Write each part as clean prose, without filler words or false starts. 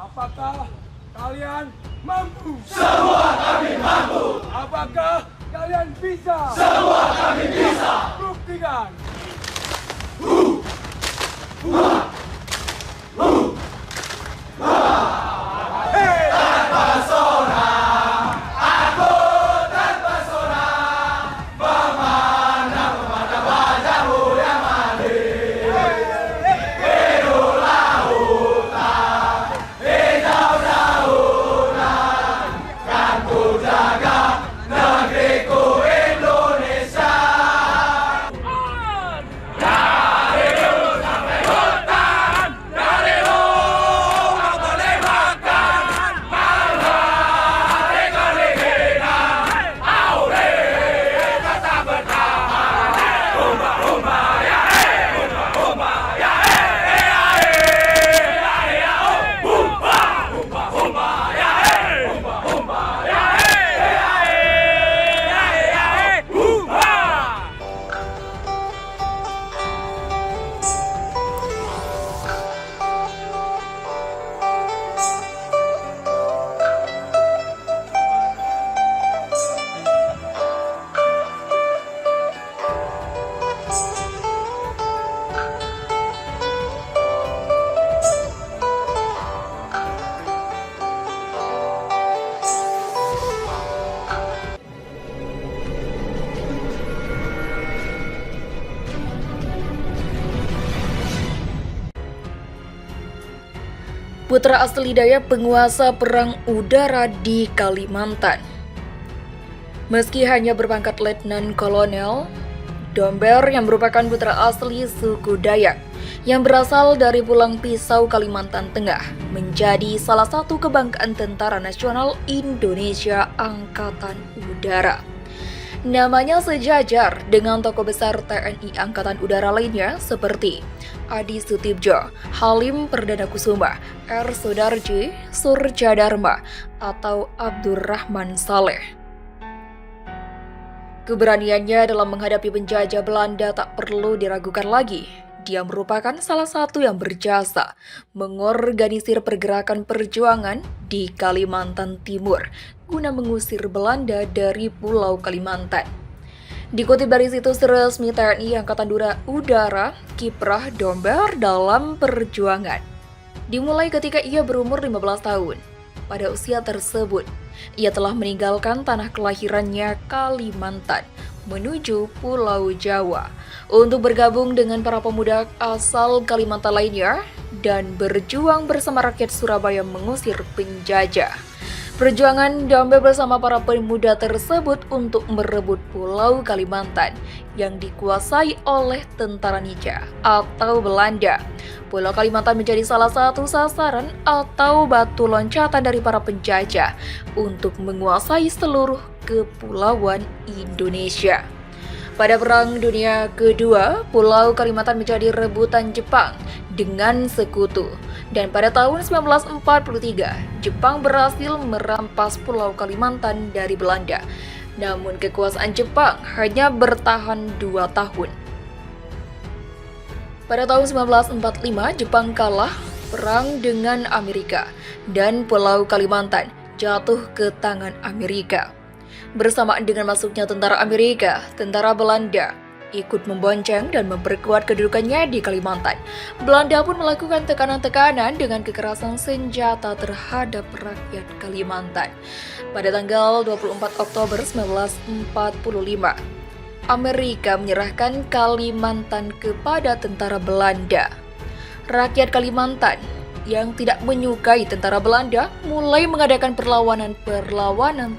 Apakah kalian mampu? Semua kami mampu. Apakah kalian bisa? Semua kami bisa. Buktikan. Putra asli Dayak penguasa perang udara di Kalimantan. Meski hanya berpangkat letnan kolonel, Domber yang merupakan putra asli suku Dayak yang berasal dari Pulang Pisau, Kalimantan Tengah, menjadi salah satu kebanggaan Tentara Nasional Indonesia Angkatan Udara. Namanya sejajar dengan tokoh besar TNI Angkatan Udara lainnya seperti Adi Sutibjo, Halim Perdana Kusuma, R. Soedarji, Surja Dharma, atau Abdurrahman Saleh. Keberaniannya dalam menghadapi penjajah Belanda tak perlu diragukan lagi. Dia merupakan salah satu yang berjasa mengorganisir pergerakan perjuangan di Kalimantan Timur guna mengusir Belanda dari Pulau Kalimantan. Dikutip dari situs resmi TNI Angkatan Udara, kiprah Domber dalam perjuangan dimulai ketika ia berumur 15 tahun. Pada usia tersebut, ia telah meninggalkan tanah kelahirannya Kalimantan menuju Pulau Jawa untuk bergabung dengan para pemuda asal Kalimantan lainnya dan berjuang bersama rakyat Surabaya mengusir penjajah. Perjuangan Domber bersama para pemuda tersebut untuk merebut Pulau Kalimantan yang dikuasai oleh tentara Nica atau Belanda. Pulau Kalimantan menjadi salah satu sasaran atau batu loncatan dari para penjajah untuk menguasai seluruh kepulauan Indonesia. Pada Perang Dunia Kedua, Pulau Kalimantan menjadi rebutan Jepang dengan sekutu. Dan pada tahun 1943, Jepang berhasil merampas Pulau Kalimantan dari Belanda. Namun kekuasaan Jepang hanya bertahan 2 tahun. Pada tahun 1945, Jepang kalah perang dengan Amerika dan Pulau Kalimantan jatuh ke tangan Amerika. Bersamaan dengan masuknya tentara Amerika, tentara Belanda ikut membonceng dan memperkuat kedudukannya di Kalimantan. Belanda pun melakukan tekanan-tekanan dengan kekerasan senjata terhadap rakyat Kalimantan. Pada tanggal 24 Oktober 1945, Amerika menyerahkan Kalimantan kepada tentara Belanda. Rakyat Kalimantan yang tidak menyukai tentara Belanda mulai mengadakan perlawanan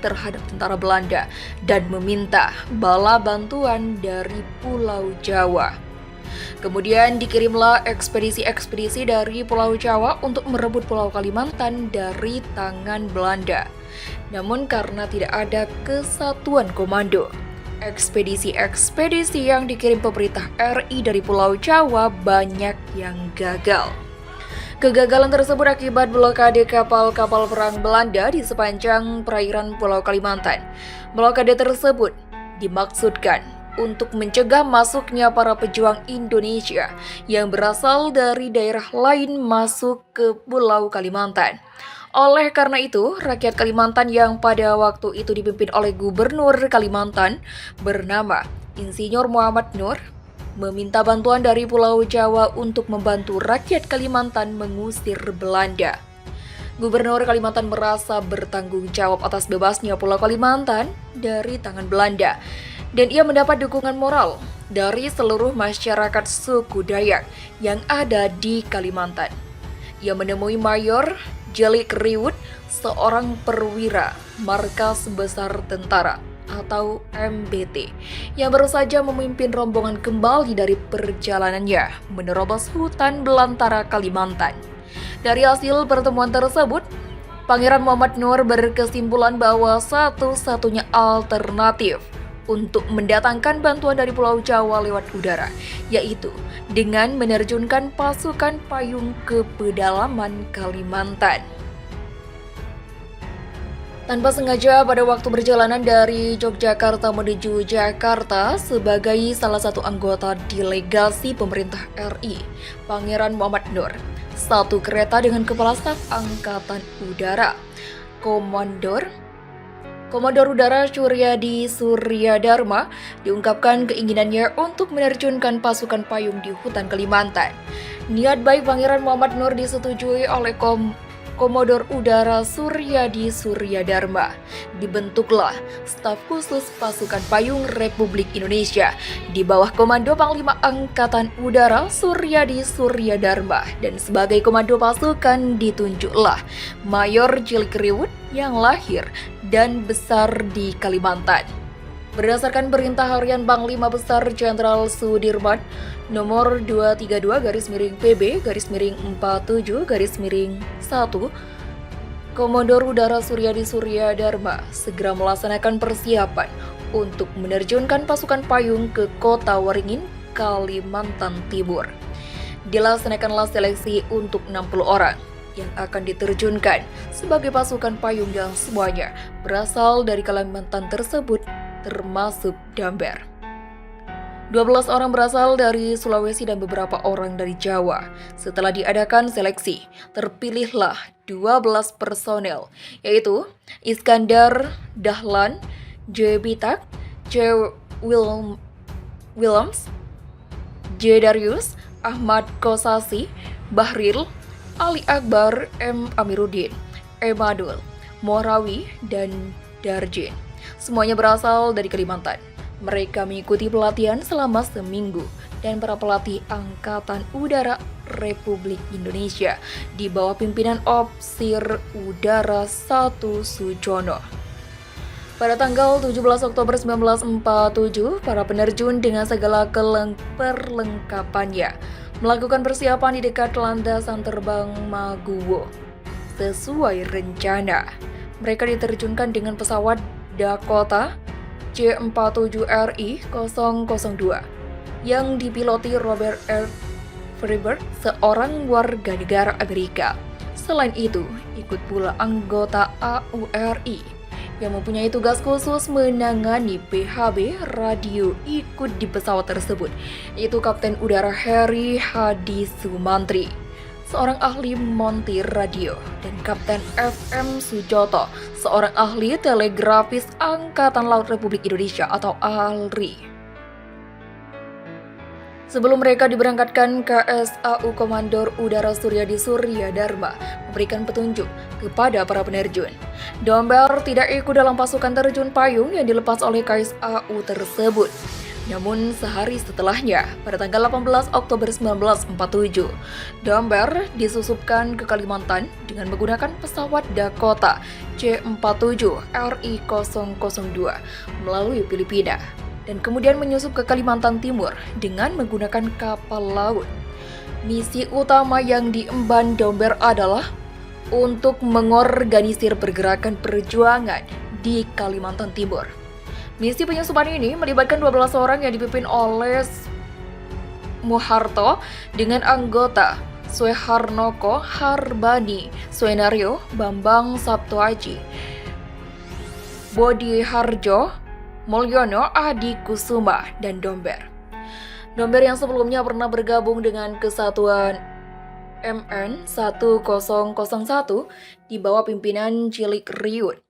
terhadap tentara Belanda dan meminta bala bantuan dari Pulau Jawa. Kemudian dikirimlah ekspedisi-ekspedisi dari Pulau Jawa untuk merebut Pulau Kalimantan dari tangan Belanda. Namun karena tidak ada kesatuan komando, ekspedisi-ekspedisi yang dikirim pemerintah RI dari Pulau Jawa banyak yang gagal. Kegagalan tersebut akibat blokade kapal-kapal perang Belanda di sepanjang perairan Pulau Kalimantan. Blokade tersebut dimaksudkan untuk mencegah masuknya para pejuang Indonesia yang berasal dari daerah lain masuk ke Pulau Kalimantan. Oleh karena itu, rakyat Kalimantan yang pada waktu itu dipimpin oleh Gubernur Kalimantan bernama Insinyur Muhammad Nur meminta bantuan dari Pulau Jawa untuk membantu rakyat Kalimantan mengusir Belanda. Gubernur Kalimantan merasa bertanggung jawab atas bebasnya Pulau Kalimantan dari tangan Belanda, dan ia mendapat dukungan moral dari seluruh masyarakat suku Dayak yang ada di Kalimantan. Ia menemui Mayor Jelik Riwut, seorang perwira Markas Besar Tentara atau MBT, yang baru saja memimpin rombongan kembali dari perjalanannya menerobos hutan belantara Kalimantan. Dari hasil pertemuan tersebut, Pangeran Muhammad Nur berkesimpulan bahwa satu-satunya alternatif untuk mendatangkan bantuan dari Pulau Jawa lewat udara, yaitu dengan menerjunkan pasukan payung ke pedalaman Kalimantan. Tanpa sengaja pada waktu perjalanan dari Yogyakarta menuju Jakarta sebagai salah satu anggota delegasi pemerintah RI, Pangeran Muhammad Nur, satu kereta dengan Kepala Staf Angkatan Udara, Komodor Udara Suryadi Suryadharma, diungkapkan keinginannya untuk menerjunkan pasukan payung di hutan Kalimantan. Niat baik Pangeran Muhammad Nur disetujui oleh Komodor Udara Suryadi Suryadharma. Dibentuklah staf khusus pasukan payung Republik Indonesia di bawah komando Panglima Angkatan Udara Suryadi Suryadharma, dan sebagai komando pasukan ditunjuklah Mayor Jelik Riwut yang lahir dan besar di Kalimantan. Berdasarkan perintah harian Panglima Besar Jenderal Sudirman nomor 232-PB-47-1, Komodor Udara Suryadi Suryadharma segera melaksanakan persiapan untuk menerjunkan pasukan payung ke Kota Waringin, Kalimantan Timur. Dilaksanakanlah seleksi untuk 60 orang yang akan diterjunkan sebagai pasukan payung yang semuanya berasal dari Kalimantan tersebut, termasuk Damber. 12 orang berasal dari Sulawesi dan beberapa orang dari Jawa. Setelah diadakan seleksi, terpilihlah 12 personel, yaitu Iskandar Dahlan, J. Bitak, J. Willems, J. Darius, Ahmad Kosasi, Bahril, Ali Akbar, M. Amiruddin, Emadul, Morawi, dan Darjin. Semuanya berasal dari Kalimantan. Mereka mengikuti pelatihan selama seminggu dan para pelatih Angkatan Udara Republik Indonesia di bawah pimpinan Opsir Udara 1 Sujono. Pada tanggal 17 Oktober 1947, para penerjun dengan segala perlengkapannya melakukan persiapan di dekat landasan terbang Maguwo. Sesuai rencana, mereka diterjunkan dengan pesawat Dakota C-47RI 002 yang dipiloti Robert R. Freeberg, seorang warga negara Amerika. Selain itu, ikut pula anggota AURI yang mempunyai tugas khusus menangani PHB radio ikut di pesawat tersebut, yaitu Kapten Udara Heri Hadi Sumantri, seorang ahli montir radio, dan Kapten FM Sujoto, seorang ahli telegrafis Angkatan Laut Republik Indonesia atau ALRI. Sebelum mereka diberangkatkan, KSAU Komandor Udara Suryadi Suryadharma memberikan petunjuk kepada para penerjun. Damber tidak ikut dalam pasukan terjun payung yang dilepas oleh KSAU tersebut. Namun sehari setelahnya, pada tanggal 18 Oktober 1947, Damber disusupkan ke Kalimantan dengan menggunakan pesawat Dakota C-47RI-002 melalui Filipina, dan kemudian menyusup ke Kalimantan Timur dengan menggunakan kapal laut. Misi utama yang diemban Damber adalah untuk mengorganisir pergerakan perjuangan di Kalimantan Timur. Misi penyusupan ini melibatkan 12 orang yang dipimpin oleh Muharto dengan anggota Sueharnoko Harbani, Suenario, Bambang Saptoaji, Bodi Harjo, Mulyono Adikusuma, dan Domber. Domber yang sebelumnya pernah bergabung dengan Kesatuan MN 1001 di bawah pimpinan Cilik Riut,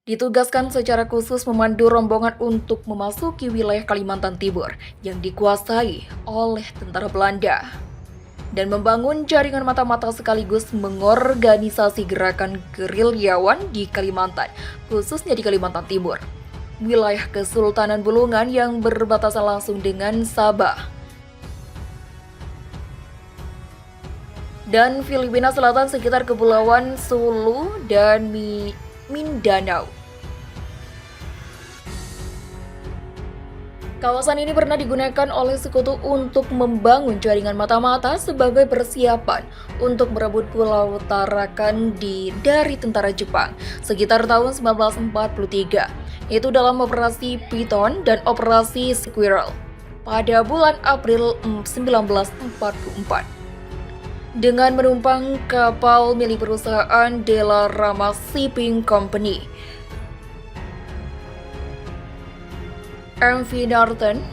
ditugaskan secara khusus memandu rombongan untuk memasuki wilayah Kalimantan Timur yang dikuasai oleh tentara Belanda dan membangun jaringan mata-mata sekaligus mengorganisasi gerakan gerilyawan di Kalimantan, khususnya di Kalimantan Timur, wilayah Kesultanan Bulungan yang berbatasan langsung dengan Sabah dan Filipina Selatan sekitar Kepulauan Sulu dan Mindanao. Kawasan ini pernah digunakan oleh sekutu untuk membangun jaringan mata-mata sebagai persiapan untuk merebut Pulau Tarakan dari tentara Jepang sekitar tahun 1943, yaitu dalam Operasi Python dan Operasi Squirrel pada bulan April 1944. Dengan menumpang kapal milik perusahaan Della Rama Shipping Company, MV Northern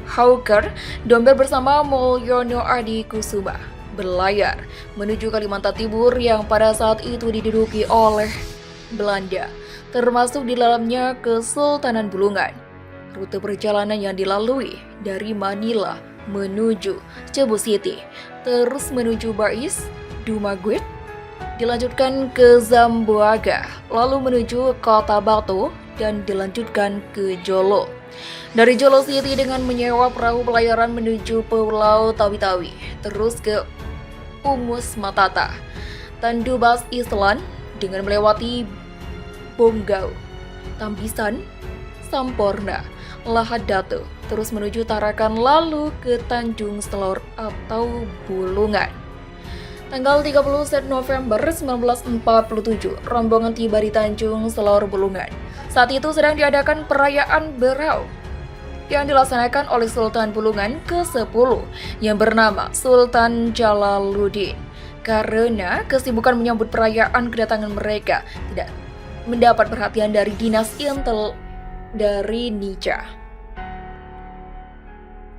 Hawker, Domber bersama Mulyono Adikusuma berlayar menuju Kalimantan Timur yang pada saat itu diduduki oleh Belanda, termasuk di dalamnya Kesultanan Bulungan. Rute perjalanan yang dilalui dari Manila menuju Cebu City, terus menuju Bais, Dumaguete, dilanjutkan ke Zamboanga, lalu menuju Kota Batu, dan dilanjutkan ke Jolo. Dari Jolo City dengan menyewa perahu pelayaran menuju Pulau Tawi-Tawi, terus ke Ungus Matata, Tandubas Island dengan melewati Bonggau, Tambisan, Samporna, Lahad Datu, terus menuju Tarakan lalu ke Tanjung Selor atau Bulungan. Tanggal 30 November 1947, rombongan tiba di Tanjung Selor Bulungan. Saat itu sedang diadakan perayaan Berau yang dilaksanakan oleh Sultan Bulungan ke-10 yang bernama Sultan Jalaluddin. Karena kesibukan menyambut perayaan kedatangan mereka tidak mendapat perhatian dari dinas intel dari Nica.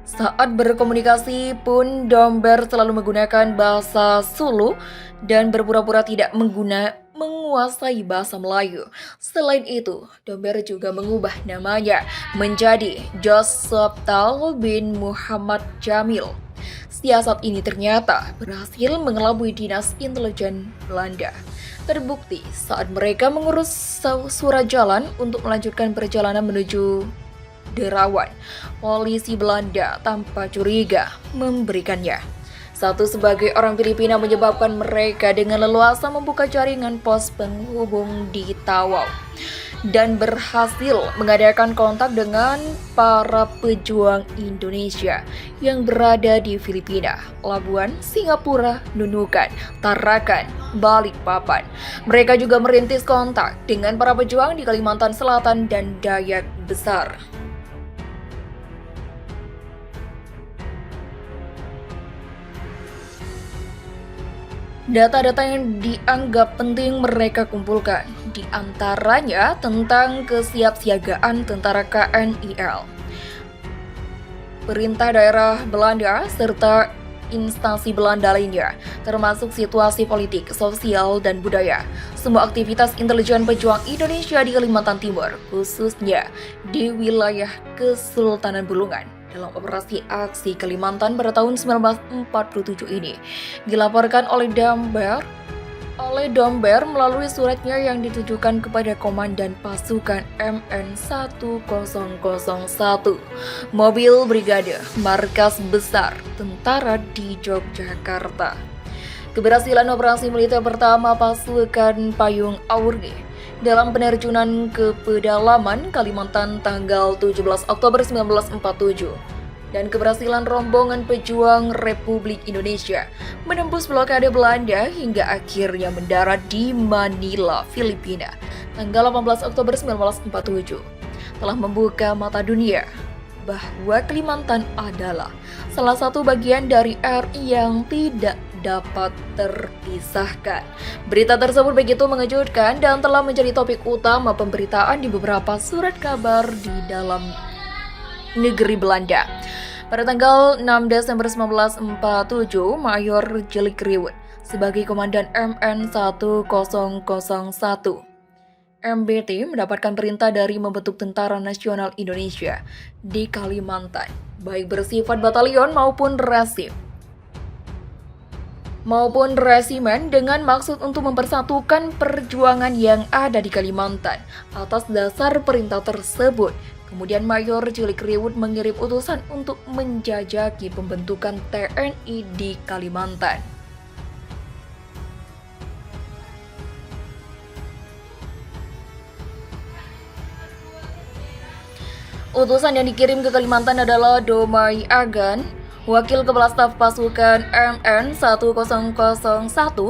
Saat berkomunikasi pun Domber selalu menggunakan bahasa Sulu dan berpura-pura tidak menguasai bahasa Melayu. Selain itu, Domber juga mengubah namanya menjadi Joseph Tal bin Muhammad Jamil. Siasat ini ternyata berhasil mengelabui dinas intelijen Belanda. Terbukti saat mereka mengurus surat jalan untuk melanjutkan perjalanan menuju Derawan, polisi Belanda tanpa curiga memberikannya. Satu, sebagai orang Filipina menyebabkan mereka dengan leluasa membuka jaringan pos penghubung di Tawau dan berhasil mengadakan kontak dengan para pejuang Indonesia yang berada di Filipina, Labuan, Singapura, Nunukan, Tarakan, Balikpapan. Mereka juga merintis kontak dengan para pejuang di Kalimantan Selatan dan Dayak Besar. Data-data yang dianggap penting mereka kumpulkan, di antaranya tentang kesiapsiagaan tentara KNIL, perintah daerah Belanda, serta instansi Belanda lainnya, termasuk situasi politik, sosial, dan budaya. Semua aktivitas intelijen pejuang Indonesia di Kalimantan Timur, khususnya di wilayah Kesultanan Bulungan, dalam operasi aksi Kalimantan pada tahun 1947 ini dilaporkan oleh Domber melalui suratnya yang ditujukan kepada Komandan Pasukan MN 1001, Mobil Brigade, Markas Besar Tentara di Yogyakarta. Keberhasilan operasi militer pertama pasukan Payung Auri dalam penerjunan ke pedalaman Kalimantan tanggal 17 Oktober 1947 dan keberhasilan rombongan pejuang Republik Indonesia menembus blokade Belanda hingga akhirnya mendarat di Manila, Filipina tanggal 18 Oktober 1947 telah membuka mata dunia bahwa Kalimantan adalah salah satu bagian dari RI yang tidak dapat terpisahkan. Berita tersebut begitu mengejutkan dan telah menjadi topik utama pemberitaan di beberapa surat kabar di dalam negeri Belanda. Pada tanggal 6 Desember 1947, Mayor Jilik Riwut sebagai Komandan MN 1001 MBT mendapatkan perintah dari membentuk Tentara Nasional Indonesia di Kalimantan, baik bersifat batalion maupun resimen dengan maksud untuk mempersatukan perjuangan yang ada di Kalimantan. Atas dasar perintah tersebut, kemudian Mayor Jilik Riwut mengirim utusan untuk menjajaki pembentukan TNI di Kalimantan. Utusan yang dikirim ke Kalimantan adalah Domai Agan, Wakil Kepala Staf Pasukan MN 1001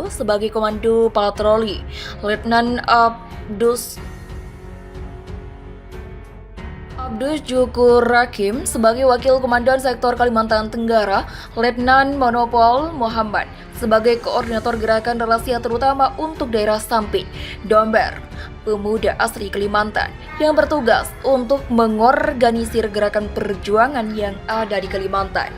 sebagai Komando Patroli, Letnan Abdus Jukur Rakim sebagai Wakil Komandan Sektor Kalimantan Tenggara, Letnan Monopol Muhammad sebagai Koordinator Gerakan Rahasia terutama untuk daerah Samping, Domber, pemuda asli Kalimantan yang bertugas untuk mengorganisir gerakan perjuangan yang ada di Kalimantan.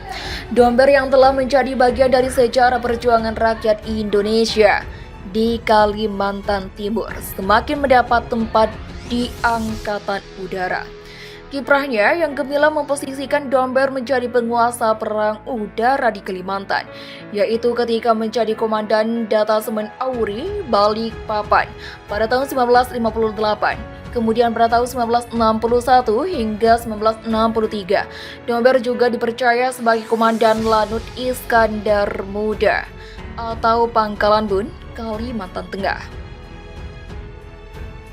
Domber yang telah menjadi bagian dari sejarah perjuangan rakyat Indonesia di Kalimantan Timur semakin mendapat tempat di Angkatan Udara. Kiprahnya yang gemilang memposisikan Domber menjadi penguasa perang udara di Kalimantan, yaitu ketika menjadi Komandan Datasemen Auri, Balikpapan pada tahun 1958. Kemudian pada tahun 1961 hingga 1963, Domber juga dipercaya sebagai Komandan Lanut Iskandar Muda atau Pangkalan Bun, Kalimantan Tengah.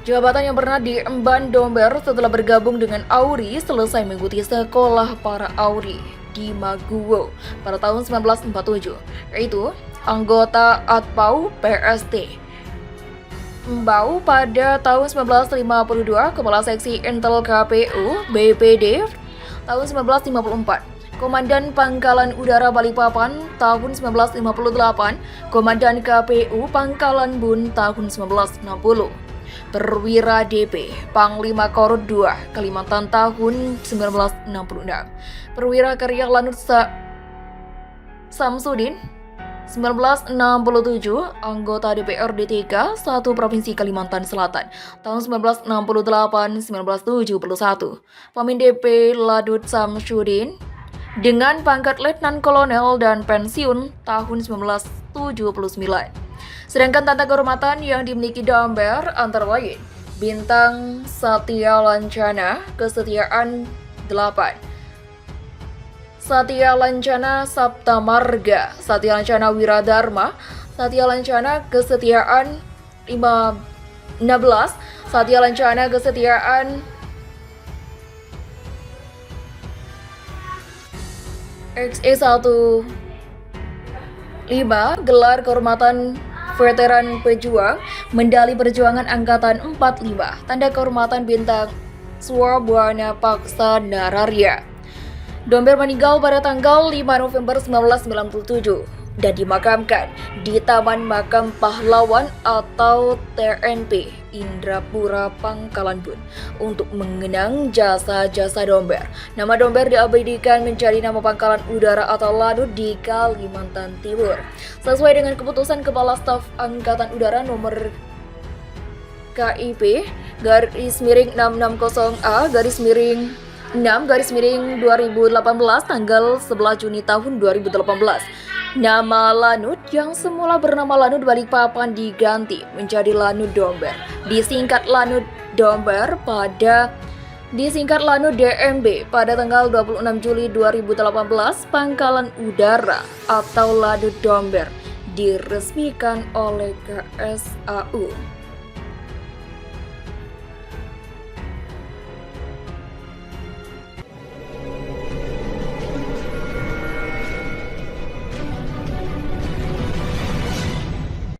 Jabatan yang pernah diemban Domber setelah bergabung dengan Auri selesai mengikuti sekolah para Auri di Maguwo pada tahun 1947, yaitu anggota Atpau PST. Mbau pada tahun 1952, Kepala Seksi Intel KPU BPD tahun 1954. Komandan Pangkalan Udara Balikpapan tahun 1958, Komandan KPU Pangkalan Bun tahun 1960. Perwira DP Panglima Korut II Kalimantan tahun 1966. Perwira Karya Lanut Samsudin 1967, anggota DPRD 3 1 Provinsi Kalimantan Selatan tahun 1968-1971. Pamin DP Ladut Samsudin dengan pangkat Letnan Kolonel dan pensiun tahun 1979. Sedangkan tanda kehormatan yang dimiliki Domber antara lain Bintang Satya Lancana Kesetiaan 8, Satya Lancana Sabta Marga, Satya Lancana Wiradharma, Satya Lancana Kesetiaan 16, Satya Lancana Kesetiaan XE1 5, gelar kehormatan Veteran Pejuang, Medali Perjuangan Angkatan 45, tanda kehormatan Bintang Swabwana Paksa Nararya. Domber meninggal pada tanggal 5 November 1997 dan dimakamkan di Taman Makam Pahlawan atau TNP Indrapura Pangkalan Bun untuk mengenang jasa-jasa Domber. Nama Domber diabadikan menjadi nama Pangkalan Udara atau Lanut di Kalimantan Timur sesuai dengan keputusan Kepala Staf Angkatan Udara nomor KIP garis miring 660A garis miring 6 garis miring 2018 tanggal 11 Juni tahun 2018. Nama Lanut yang semula bernama Lanut Balikpapan diganti menjadi Lanut Domber, disingkat Lanut DMB pada tanggal 26 Juli 2018. Pangkalan Udara atau Lanut Domber diresmikan oleh KSAU.